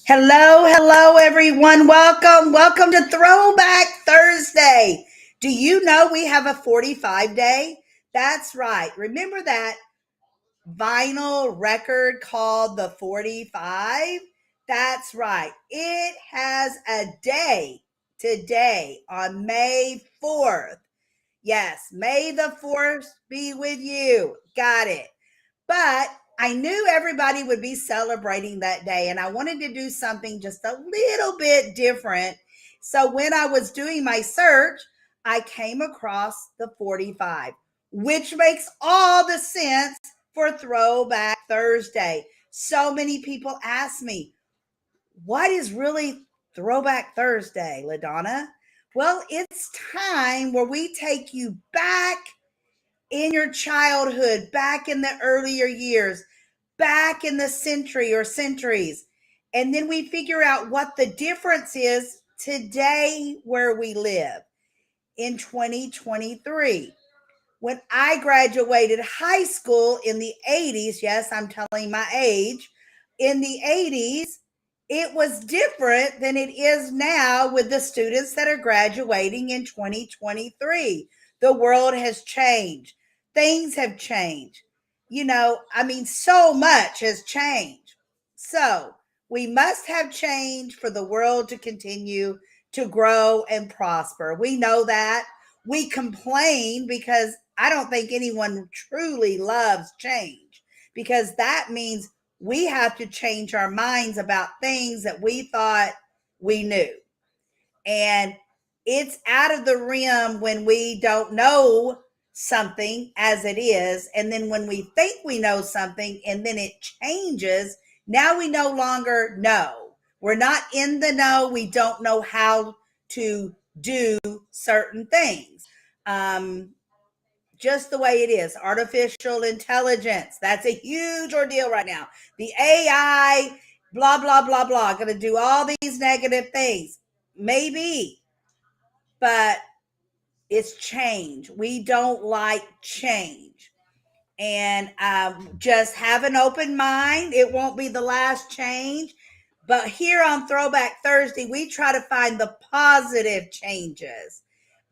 Hello, everyone. Welcome to Throwback Thursday. Do you know we have a 45 day? That's right. Remember that vinyl record called the 45? That's right. It has a day today on May 4th. Yes, May the 4th be with you. Got it. But I knew everybody would be celebrating that day, and I wanted to do something just a little bit different. So when I was doing my search, I came across the 45, which makes all the sense for Throwback Thursday. So many people ask me, what is really Throwback Thursday, LaDonna? Well, it's time where we take you back in your childhood, back in the earlier years, back in the century or centuries. And then we figure out what the difference is today where we live in 2023. When I graduated high school in the 80s, yes, I'm telling my age, in the 80s, it was different than it is now with the students that are graduating in 2023. The world has changed. Things have changed. So much has changed. So we must have change for the world to continue to grow and prosper. We know that. We complain because I don't think anyone truly loves change, because that means we have to change our minds about things that we thought we knew. And it's out of the rim when we don't know something as it is. And then when we think we know something and then it changes, now we no longer know. We're not in the know. We don't know how to do certain things. Just the way it is. Artificial intelligence. That's a huge ordeal right now. The AI, blah, blah, blah, blah, going to do all these negative things. Maybe, but it's change. We don't like change. And just have an open mind. It won't be the last change. But here on Throwback Thursday, we try to find the positive changes,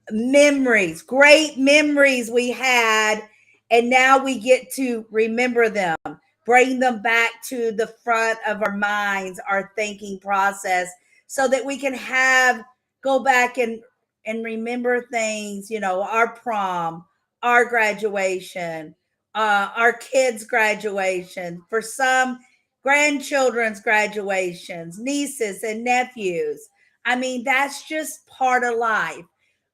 memories, great memories we had, and now we get to remember them, bring them back to the front of our minds, our thinking process, so that we can go back and remember things, our prom, our graduation, our kids' graduation, for some grandchildren's graduations, nieces and nephews. I mean, that's just part of life.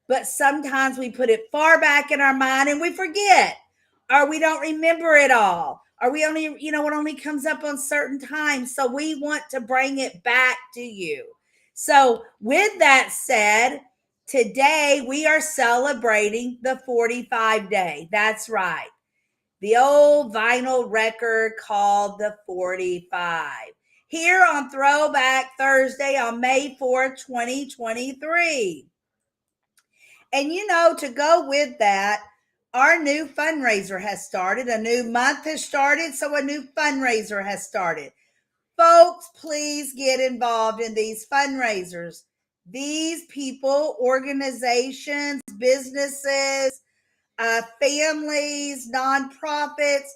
But sometimes we put it far back in our mind and we forget, or we don't remember it all, or we only, it only comes up on certain times. So we want to bring it back to you. So with that said, today we are celebrating the 45 day. That's right. The old vinyl record called the 45. Here on Throwback Thursday on May 4th, 2023. And to go with that, our new fundraiser has started. A new month has started, so a new fundraiser has started. Folks, please get involved in these fundraisers. These people, organizations, businesses, families, nonprofits,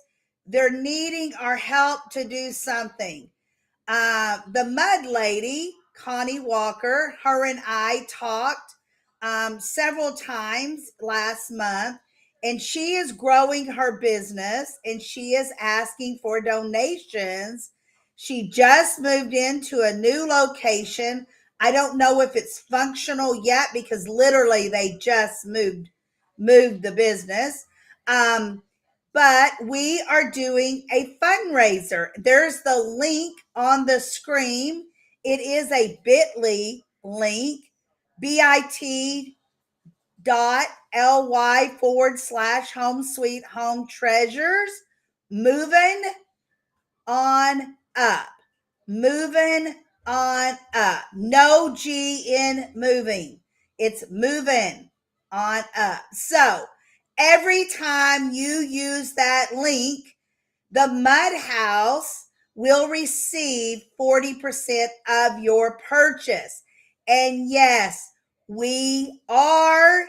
they're needing our help to do something. The Mud Lady, Connie Walker, her and I talked several times last month, and she is growing her business and she is asking for donations. She just moved into a new location. I don't know if it's functional yet because literally they just moved the business. But we are doing a fundraiser. There's the link on the screen. It is a bit.ly link, bit.ly /home sweet home treasures. Moving on up. Moving on up. No G in moving. It's moving on up. So every time you use that link, the Mud House will receive 40% of your purchase. And yes, we are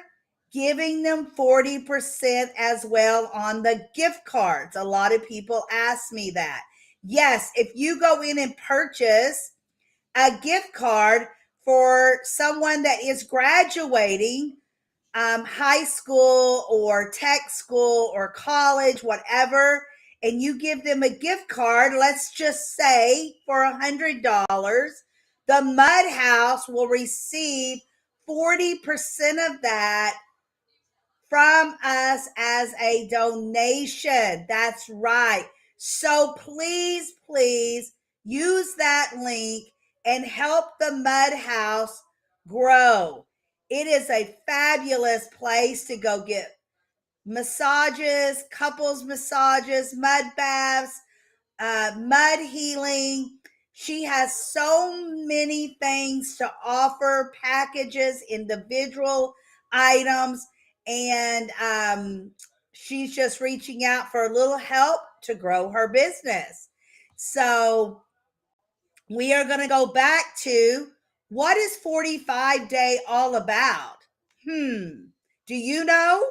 giving them 40% as well on the gift cards. A lot of people ask me that. Yes, if you go in and purchase a gift card for someone that is graduating high school or tech school or college, whatever, and you give them a gift card, let's just say for $100, the Mud House will receive 40% of that from us as a donation. That's right. So please, please use that link and help the Mud House grow. It is a fabulous place to go get massages, couples massages, mud baths, mud healing. She has so many things to offer, packages, individual items, and she's just reaching out for a little help to grow her business. So we are going to go back to what is 45 Day all about? Do you know?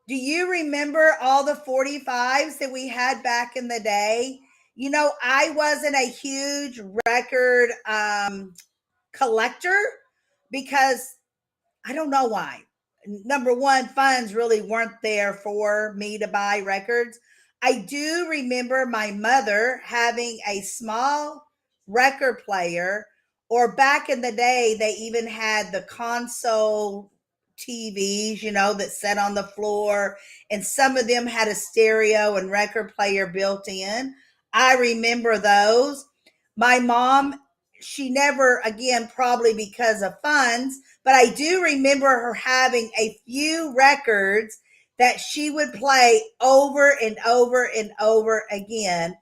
Do you remember all the 45s that we had back in the day? You know, I wasn't a huge record collector because I don't know why. Number one, funds really weren't there for me to buy records. I do remember my mother having a small record player, or back in the day, they even had the console TVs, you know, that sat on the floor, and some of them had a stereo and record player built in. I remember those. My mom, she never, again, probably because of funds, but I do remember her having a few records that she would play over and over and over again.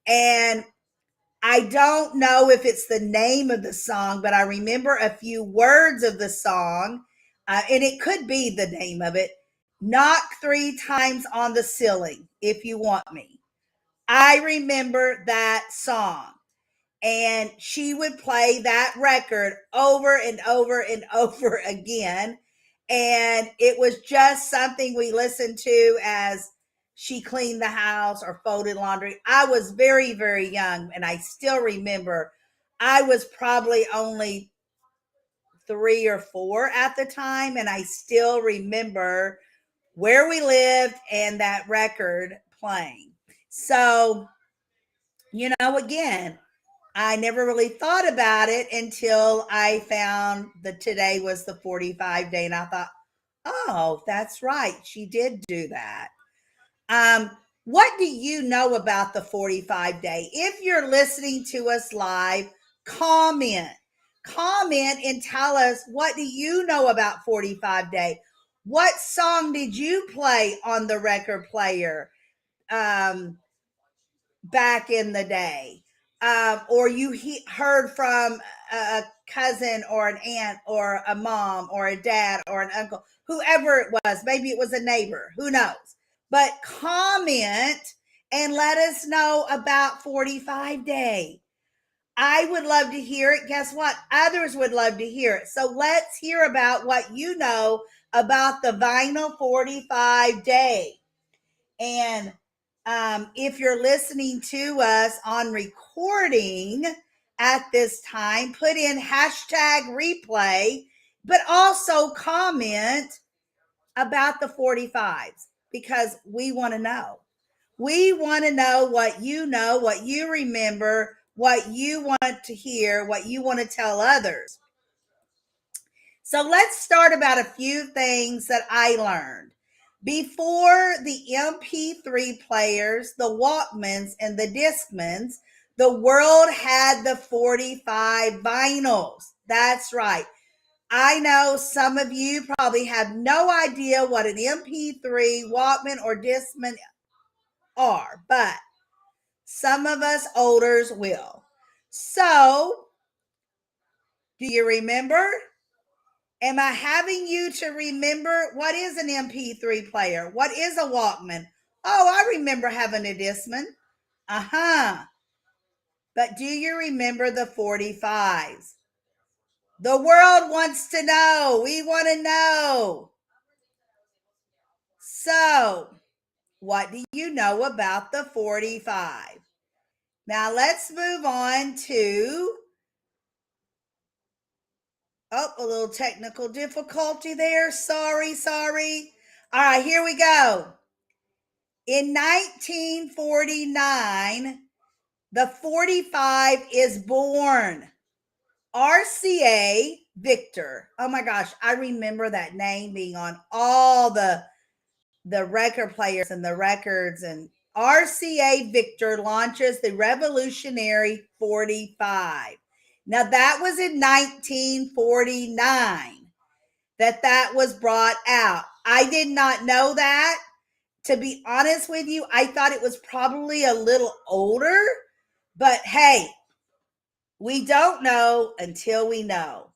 And I don't know if it's the name of the song, but I remember a few words of the song, and it could be the name of it. Knock 3 times on the ceiling if you want me. I remember that song, and she would play that record over and over and over again. And it was just something we listened to as she cleaned the house or folded laundry. I was very, very young, and I still remember I was probably only 3 or 4 at the time, and I still remember where we lived and that record playing. So, again, I never really thought about it until I found that today was the 45 day, and I thought, oh, that's right. She did do that. What do you know about the 45 day? If you're listening to us live, comment. Comment and tell us, what do you know about 45 day? What song did you play on the record player back in the day? Or you heard from a cousin or an aunt or a mom or a dad or an uncle, whoever it was. Maybe it was a neighbor, who knows? But comment and let us know about 45 day. I would love to hear it. Guess what? Others would love to hear it. So let's hear about what you know about the vinyl 45 day. And if you're listening to us on recording at this time, put in hashtag replay, but also comment about the 45s, because we want to know. We want to know what you remember, what you want to hear, what you want to tell others. So let's start about a few things that I learned. Before the MP3 players, the Walkmans, and the Discmans, the world had the 45 vinyls. That's right. I know some of you probably have no idea what an MP3, Walkman, or Discman are, but some of us olders will. So, do you remember? Am I having you to remember what is an MP3 player? What is a Walkman? Oh, I remember having a Discman. Uh-huh. But do you remember the 45s? The world wants to know. We want to know. So, what do you know about the 45? Now, let's move on to, a little technical difficulty there. Sorry. All right, here we go. In 1949, the 45 is born. RCA Victor. Oh my gosh, I remember that name being on all the record players and the records. And RCA Victor launches the revolutionary 45. Now that was in 1949 that was brought out. I did not know that. To be honest with you, I thought it was probably a little older, but hey, we don't know until we know.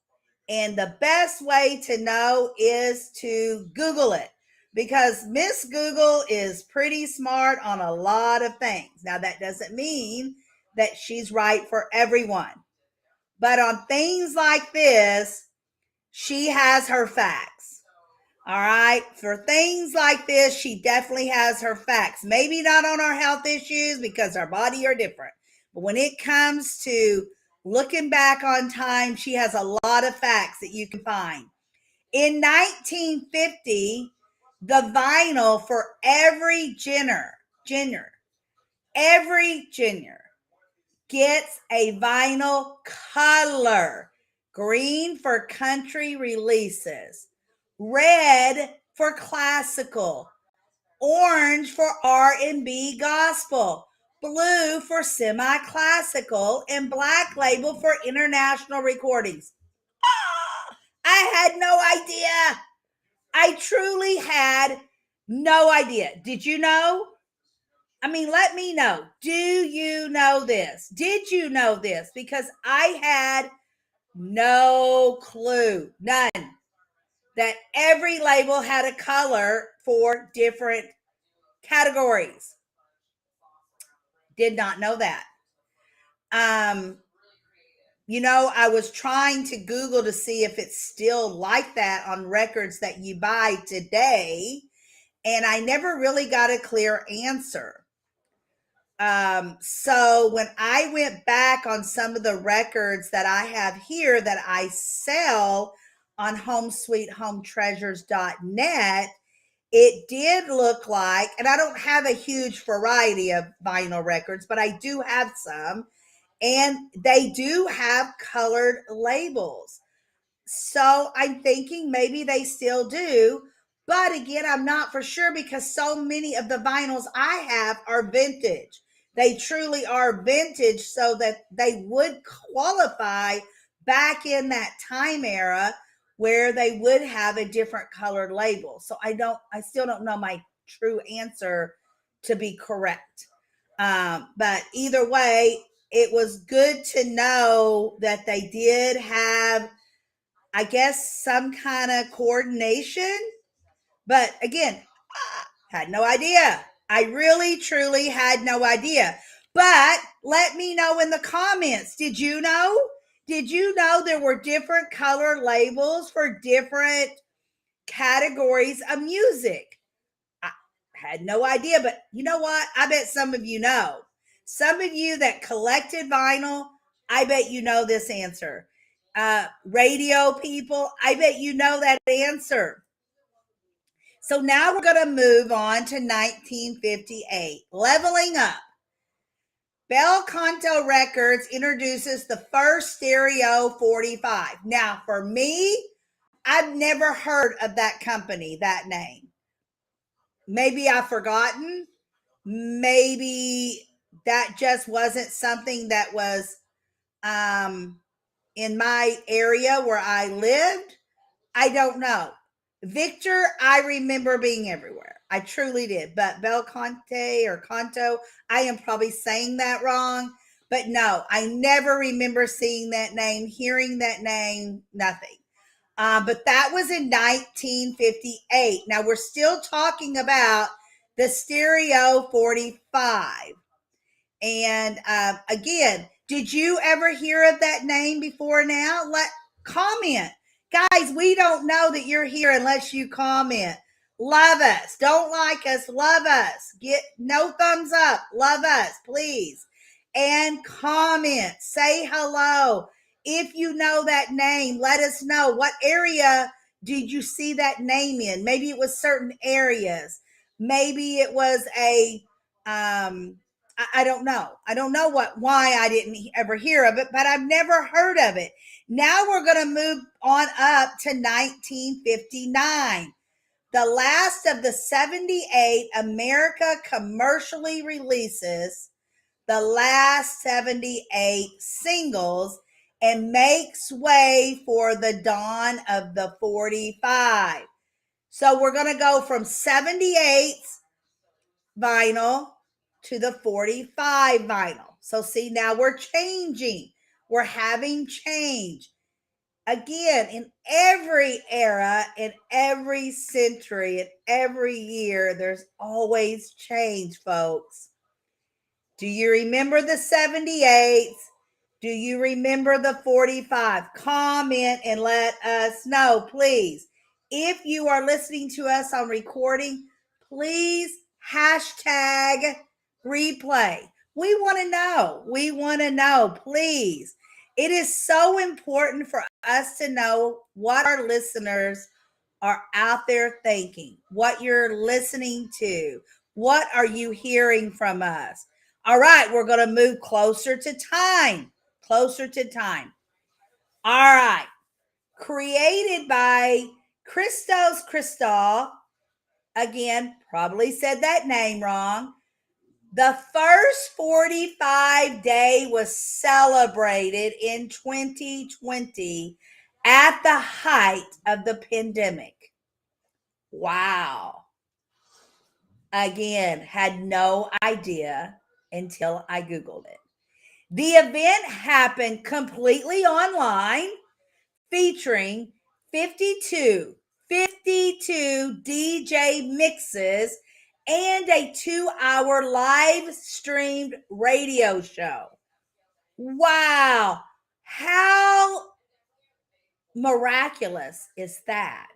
And the best way to know is to Google it, because Miss Google is pretty smart on a lot of things. Now, that doesn't mean that she's right for everyone, but on things like this, she has her facts. All right. For things like this, she definitely has her facts. Maybe not on our health issues because our body are different. But when it comes to looking back on time, she has a lot of facts that you can find. In 1950, the vinyl for every junior gets a vinyl color. Green for country releases, red for classical, orange for R&B gospel, blue for semi-classical, and black label for international recordings. I had no idea. I truly had no idea. Did you know? I mean, let me know. Do you know this? Did you know this? Because I had no clue, none, that every label had a color for different categories. Did not know that. I was trying to Google to see if it's still like that on records that you buy today, and I never really got a clear answer. So when I went back on some of the records that I have here that I sell on homesweethometreasures.net, it did look like, and I don't have a huge variety of vinyl records, but I do have some, and they do have colored labels. So I'm thinking maybe they still do. But again, I'm not for sure because so many of the vinyls I have are vintage. They truly are vintage, so that they would qualify back in that time era where they would have a different colored label. So I still don't know my true answer to be correct. But either way, it was good to know that they did have, I guess, some kind of coordination. But again, had no idea. I really, truly had no idea. But let me know in the comments. Did you know? Did you know there were different color labels for different categories of music? I had no idea, but you know what? I bet some of you know. Some of you that collected vinyl, I bet you know this answer. Radio people, I bet you know that answer. So now we're going to move on to 1958, leveling up. Bel Canto Records introduces the first stereo 45. Now, for me, I've never heard of that company, that name. Maybe I've forgotten. Maybe that just wasn't something that was in my area where I lived. I don't know. Victor, I remember being everywhere. I truly did. But Bel Conte or Canto, I am probably saying that wrong. But no, I never remember seeing that name, hearing that name, nothing. But that was in 1958. Now we're still talking about the Stereo 45. And again, Did you ever hear of that name before now? Comment. Guys, we don't know that you're here unless you comment. Love us. Don't like us. Love us. Get no thumbs up. Love us, please. And comment. Say hello. If you know that name, let us know. What area did you see that name in? Maybe it was certain areas. Maybe it was a I don't know. I don't know why I didn't ever hear of it, but I've never heard of it. Now we're going to move on up to 1959. The last of the 78 America commercially releases the last 78 singles and makes way for the dawn of the 45. So we're going to go from 78 vinyl to the 45 vinyl. So see, now we're changing. We're having change. Again, in every era, in every century, in every year, there's always change, folks. Do you remember the 78s? Do you remember the 45? Comment and let us know, please. If you are listening to us on recording, please hashtag replay. We want to know. We want to know, please. It is so important for us to know what our listeners are out there thinking, what you're listening to, what are you hearing from us. All right, we're going to move closer to time. Closer to time. All right. Created by Christos Christou. Again, probably said that name wrong. The first 45 day was celebrated in 2020 at the height of the pandemic. Wow. Again, had no idea until I Googled it. The event happened completely online, featuring 52 DJ mixes and a 2-hour live streamed radio show. Wow. How miraculous is that?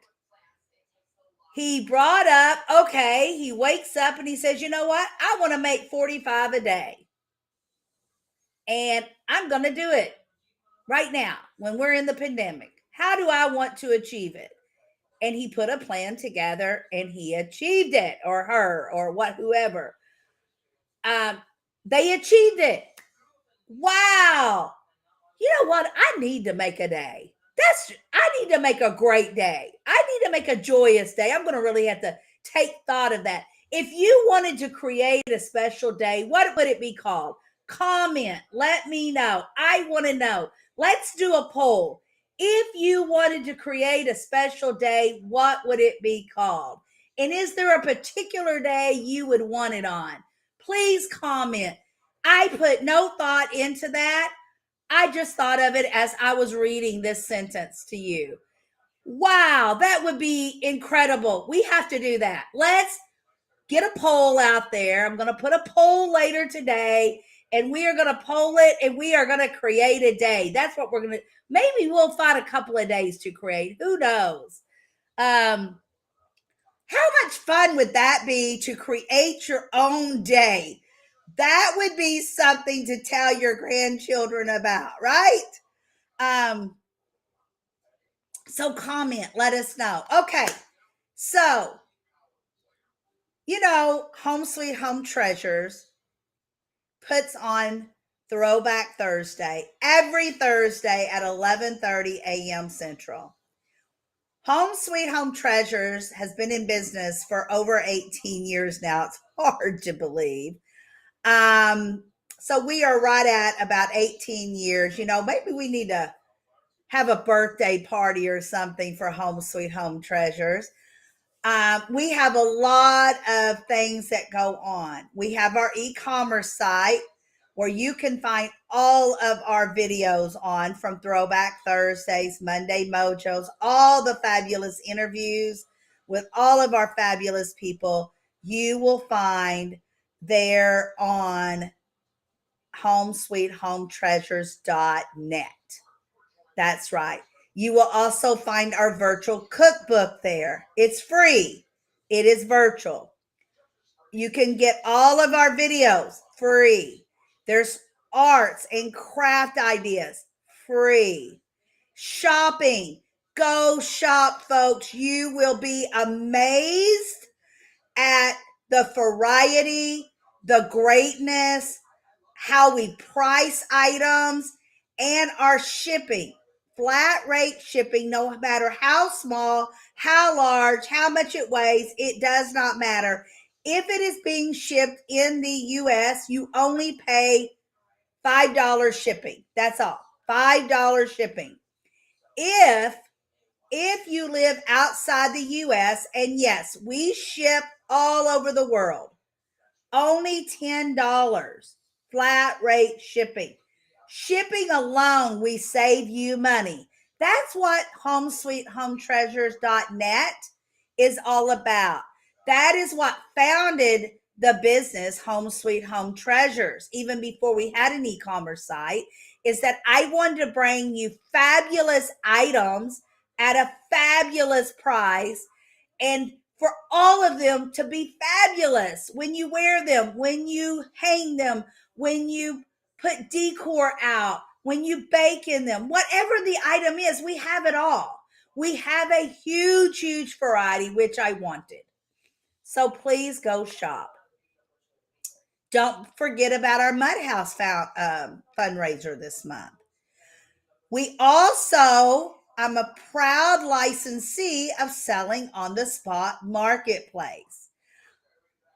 He brought up, okay, he wakes up and he says, you know what? I want to make 45 a day. And I'm going to do it right now when we're in the pandemic. How do I want to achieve it? And he put a plan together and he achieved it, or her, or whoever. They achieved it. Wow. You know what? I need to make a day. I need to make a great day. I need to make a joyous day. I'm going to really have to take thought of that. If you wanted to create a special day, what would it be called? Comment. Let me know. I want to know. Let's do a poll. If you wanted to create a special day, what would it be called? And is there a particular day you would want it on? Please comment. I put no thought into that. I just thought of it as I was reading this sentence to you. Wow, that would be incredible. We have to do that. Let's get a poll out there. I'm going to put a poll later today, and we are going to poll it, and we are going to create a day. That's what we're going to. Maybe we'll find a couple of days to create. Who knows? How much fun would that be to create your own day? That would be something to tell your grandchildren about, right? So comment, let us know. Okay, so, Home Sweet Home Treasures puts on Throwback Thursday every Thursday at 11:30 a.m. Central. Home Sweet Home Treasures has been in business for over 18 years now. It's hard to believe. So we are right at about 18 years. Maybe we need to have a birthday party or something for Home Sweet Home Treasures. We have a lot of things that go on. We have our e-commerce site where you can find all of our videos on, from Throwback Thursdays, Monday Mojos, all the fabulous interviews with all of our fabulous people. You will find there on homesweethometreasures.net. That's right. You will also find our virtual cookbook there. It's free. It is virtual. You can get all of our videos free. There's arts and craft ideas free. Shopping. Go shop, folks. You will be amazed at the variety, the greatness, how we price items, and our shipping. Flat rate shipping, no matter how small, how large, how much it weighs, it does not matter. If it is being shipped in the US, you only pay $5 shipping. That's all. $5 shipping. If you live outside the US, and yes, we ship all over the world, only $10 flat rate shipping. Shipping alone, we save you money. That's what homesweethometreasures.net is all about. That is what founded the business Home Sweet Home Treasures, even before we had an e-commerce site, is that I wanted to bring you fabulous items at a fabulous price, and for all of them to be fabulous when you wear them, when you hang them, when you put decor out, when you bake in them, whatever the item is, we have it all. We have a huge, huge variety, which I wanted. So please go shop. Don't forget about our Mud House fundraiser this month. We also, I'm a proud licensee of Selling on the Spot Marketplace.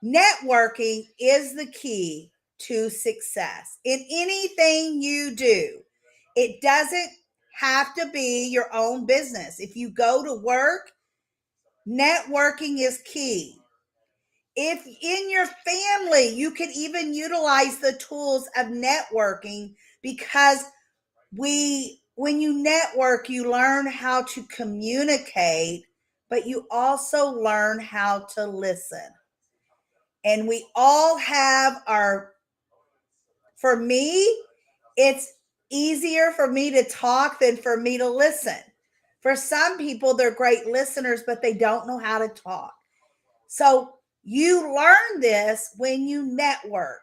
Networking is the key to success in anything you do. It doesn't have to be your own business. If you go to work, networking is key. If in your family, you can even utilize the tools of networking, because when you network, you learn how to communicate, but you also learn how to listen. And we all have for me, it's easier for me to talk than for me to listen. For some people, they're great listeners, but they don't know how to talk. So you learn this when you network.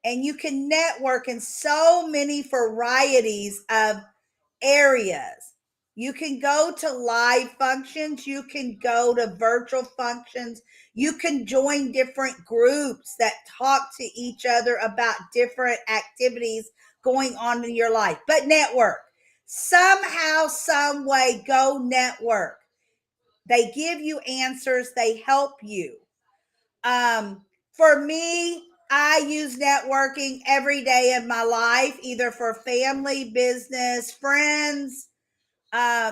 And you can network in so many varieties of areas. You can go to live functions. You can go to virtual functions. You can join different groups that talk to each other about different activities going on in your life. But network. Somehow, some way, go network. They give you answers. They help you. For me, I use networking every day of my life, either for family, business, friends,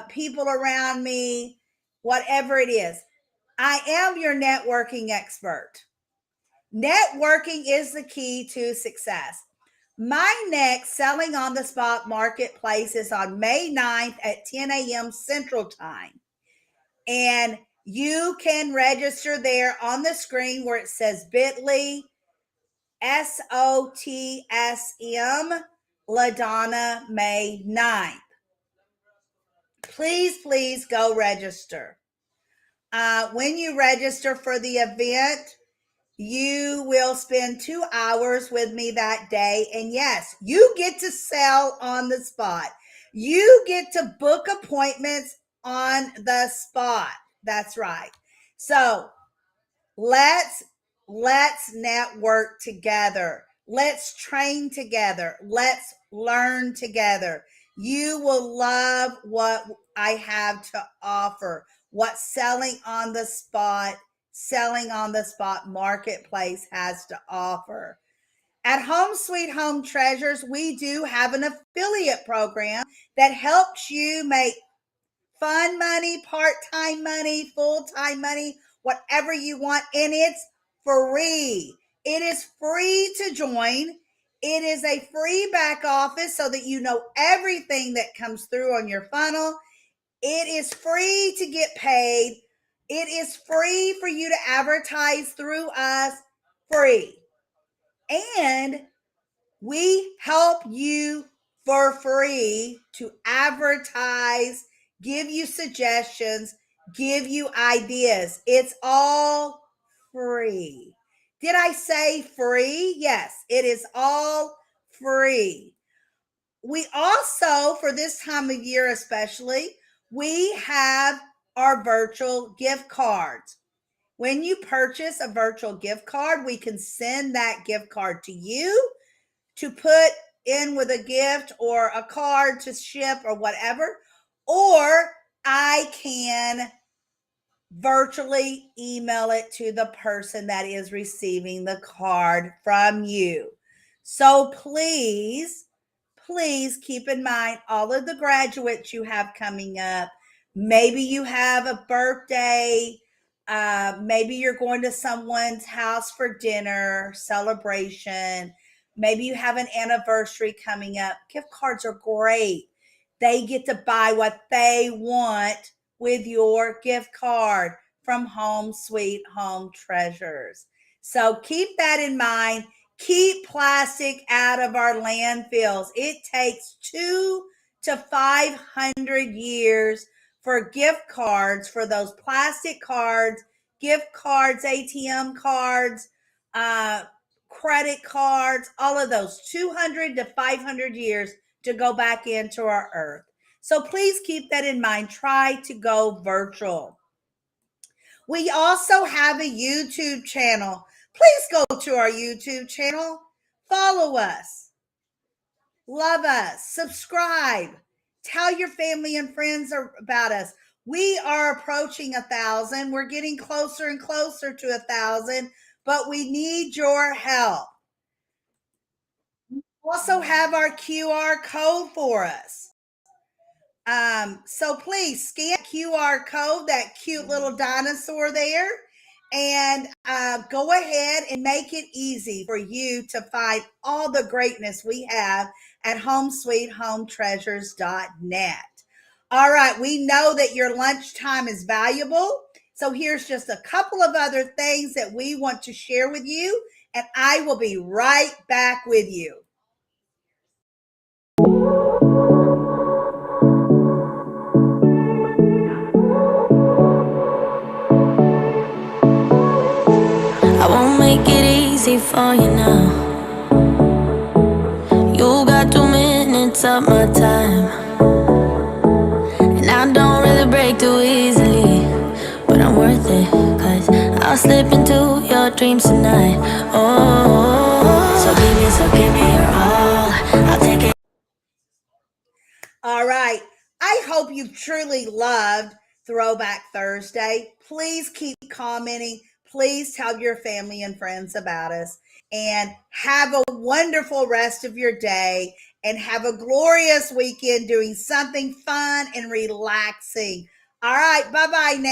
people around me, whatever it is. I am your networking expert. Networking is the key to success. My next Selling on the Spot Marketplace is on May 9th at 10 a.m. Central Time. And you can register there on the screen where it says bit.ly SOTSM LaDonna May 9th. Please go register. When you register for the event, you will spend 2 hours with me that day. And yes, you get to sell on the spot. You get to book appointments on the spot. That's right. So let's network together. Let's train together. Let's learn together. You will love what I have to offer, what Selling on the Spot Marketplace has to offer. At Home Sweet Home Treasures, we do have an affiliate program that helps you make fun money, part-time money, full-time money, whatever you want, and it's free. It is free to join. It is a free back office so that you know everything that comes through on your funnel. It is free to get paid. It is free for you to advertise through us, free. And We help you for free to advertise, give you suggestions, give you ideas. It's all free. Did I say free? Yes, it is all free. We also, for this time of year especially, we have our virtual gift cards. When you purchase a virtual gift card, we can send that gift card to you to put in with a gift or a card to ship or whatever. Or I can virtually email it to the person that is receiving the card from you. So please keep in mind all of the graduates you have coming up. Maybe you have a birthday. Maybe you're going to someone's house for dinner, celebration. Maybe you have an anniversary coming up. Gift cards are great. They get to buy what they want with your gift card from Home Sweet Home Treasures. So keep that in mind. Keep plastic out of our landfills. It takes 200 to 500 years for gift cards, for those plastic cards, gift cards, ATM cards, credit cards, all of those 200 to 500 years to go back into our earth. So please keep that in mind. Try to go virtual. We also have a YouTube channel. Please go to our YouTube channel. Follow us. Love us. Subscribe. Tell your family and friends about us. We are approaching 1,000. We're getting closer and closer to 1,000, but we need your help. We also have our QR code for us. So please scan QR code, that cute little dinosaur there, and go ahead and make it easy for you to find all the greatness we have at homesweethometreasures.net. All right, we know that your lunchtime is valuable. So here's just a couple of other things that we want to share with you, and I will be right back with you. I won't make it easy for you now. You got 2 minutes of my time, and I don't really break too easily, but I'm worth it, 'cause I'll slip into your dreams tonight. Oh, so give me your all. I'll take it. All right. I hope you truly loved Throwback Thursday. Please keep commenting. Please tell your family and friends about us. And have a wonderful rest of your day. And have a glorious weekend doing something fun and relaxing. All right. Bye bye now.